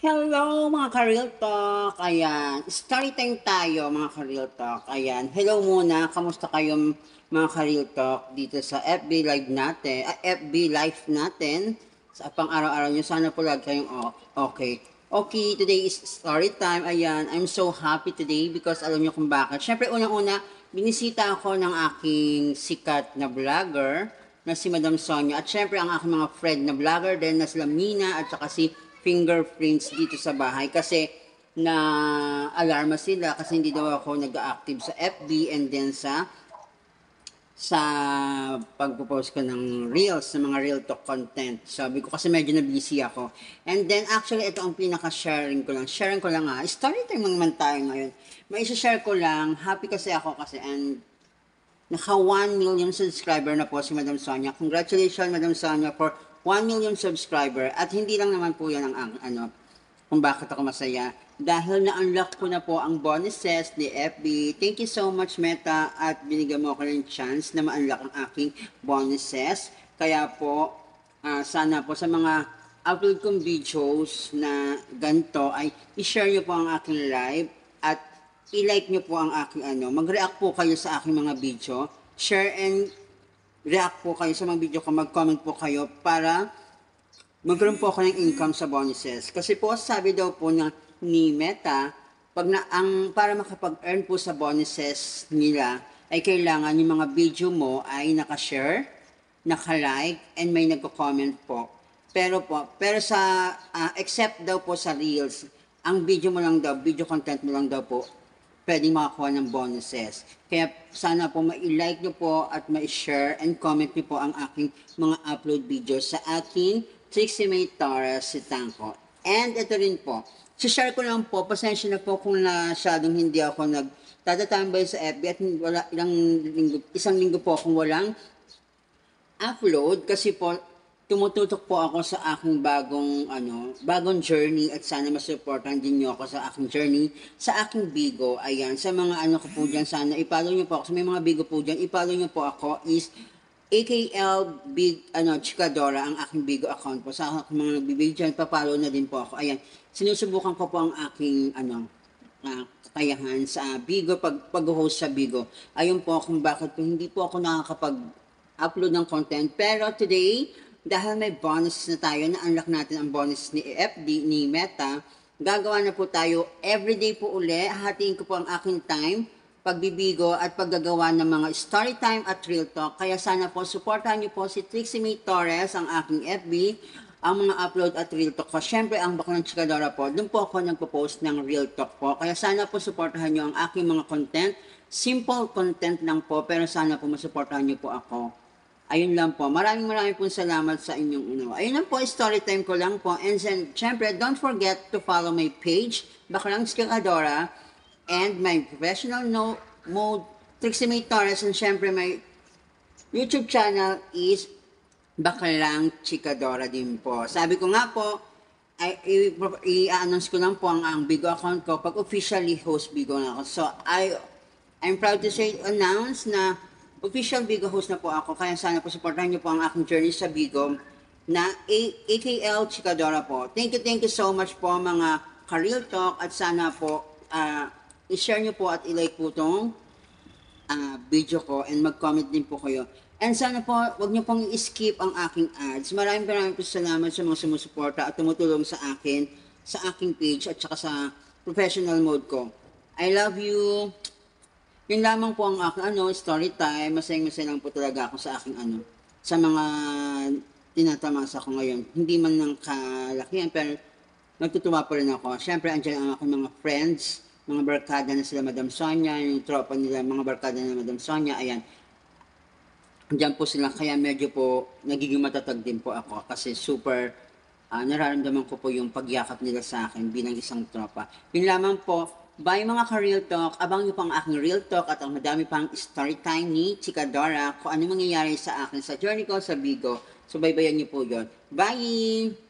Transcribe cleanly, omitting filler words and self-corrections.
Hello mga ka-Real Talk. Ayan, story time tayo mga ka-Real Talk. Ayan, hello muna. Kamusta kayo mga ka-Real Talk dito sa FB Live natin, FB Live natin sa pang araw-araw nyo. Sana po lagi kayong okay. Okay, today is story time. Ayan, I'm so happy today because alam nyo kung bakit. Siyempre, unang-una, binisita ako ng aking sikat na vlogger na si Madam Sonia. At syempre, ang aking mga friend na vlogger din na sila Mina at saka si Fingerprints dito sa bahay kasi na alarma sila kasi hindi daw ako nag-active sa FB and then sa pagpo-post ko ng reels, sa mga real talk content. Sabi ko kasi medyo na busy ako. And then actually ito ang pinaka-sharing ko lang. Sharing ko lang story time naman tayo ngayon. May isa-share ko lang. Happy kasi ako kasi and naka 1 million subscriber na po si Madam Sonia. Congratulations Madam Sonia for 1 million subscriber. At hindi lang naman po yan ang kung bakit ako masaya. Dahil na-unlock ko na po ang bonuses ni FB. Thank you so much Meta at binigyan mo ako ng chance na ma-unlock ang aking bonuses. Kaya po, sana po sa mga upload kong videos na ganito ay i-share nyo po ang aking live at i-like nyo po ang aking mag-react po kayo sa aking mga video, share and react po kayo sa mga video ko, mag-comment po kayo para magkaroon po ako ng income sa bonuses. Kasi po sabi daw po ni Meta, para makapag-earn po sa bonuses nila, ay kailangan yung mga video mo ay naka-share, naka-like, and may nagko-comment po. Pero sa, except daw po sa Reels, ang video mo lang daw, video content mo lang daw po, pwedeng makakuha ng bonuses. Kaya sana po ma-like nyo po at ma-share and comment nyo po ang aking mga upload videos sa aking Trixie May Torres si Tangko. And ito rin po, share ko lang po, pasensya na po kung masyadong hindi ako nagtatatambay sa FB at wala, isang linggo po akong walang upload kasi po tumututok po ako sa aking bagong journey at sana masuportahan din niyo ako sa aking journey, sa aking Bigo. Ayan, sa mga ko po dyan, sana i-follow niyo po ako. Sa may mga Bigo po dyan, i-follow niyo po ako is AKL Chikadora ang aking Bigo account po. Sa aking mga nagbibig dyan, papalo na din po ako. Ayan, sinusubukan ko po ang aking kakayahan sa Bigo, pag-host sa Bigo. Ayun po kung bakit po hindi po ako nakakapag-upload ng content. Pero today, dahil may bonus na tayo, na-unlock natin ang bonus ni FD, ni Meta, gagawa na po tayo everyday po uli. Hahatiin ko po ang aking time, pagbibigo at paggagawa ng mga story time at real talk. Kaya sana po, supportahan niyo po si Trixie May Torres, ang aking FB, ang mga upload at real talk ko. Siyempre, ang Baklang Chikadora po, doon po ako nagpo-post ng real talk po. Kaya sana po, supportahan niyo ang aking mga content. Simple content lang po, pero sana po masuportahan niyo po ako. Ayun lang po. Maraming pong salamat sa inyong Ayun lang po, story time ko lang po. And then, syempre, don't forget to follow my page, Baklang Chikadora, and my professional mode, Trixie May Torres, and syempre, my YouTube channel is Baklang Chikadora din po. Sabi ko nga po, i-announce ko lang po ang Bigo account ko pag officially host Bigo na ako. So, I'm proud to announce na official Bigo host na po ako, kaya sana po supportahan niyo po ang aking journey sa Bigo na AKL Chikadora po. Thank you so much po mga ka-real talk at sana po i-share niyo po at i-like po itong video ko and mag-comment din po kayo. And sana po, wag niyo pong i-skip ang aking ads. Maraming po salamat sa mga sumusuporta at tumutulong sa akin, sa aking page at saka sa professional mode ko. I love you. Yun lamang po ang aking story time. Masayang-masaya lang po talaga ako sa aking sa mga tinatamasa ko ngayon. Hindi man ng kalakihan, pero nagtutuwa pa rin ako. Siyempre, andyan ang aking mga friends, mga barkada na sila Madam Sonia, yung tropa nila, mga barkada na Madam Sonia, ayan. Andyan po sila, kaya medyo po nagiging matatag din po ako kasi super nararamdaman ko po yung pagyakap nila sa akin bilang isang tropa. Yun lamang po. Bye mga ka-real talk. Abang niyo po ang aking real talk at ang madami pang story time ni Chikadora kung ano mangyayari sa akin sa journey ko sa Bigo. So, baybayan niyo po yun. Bye!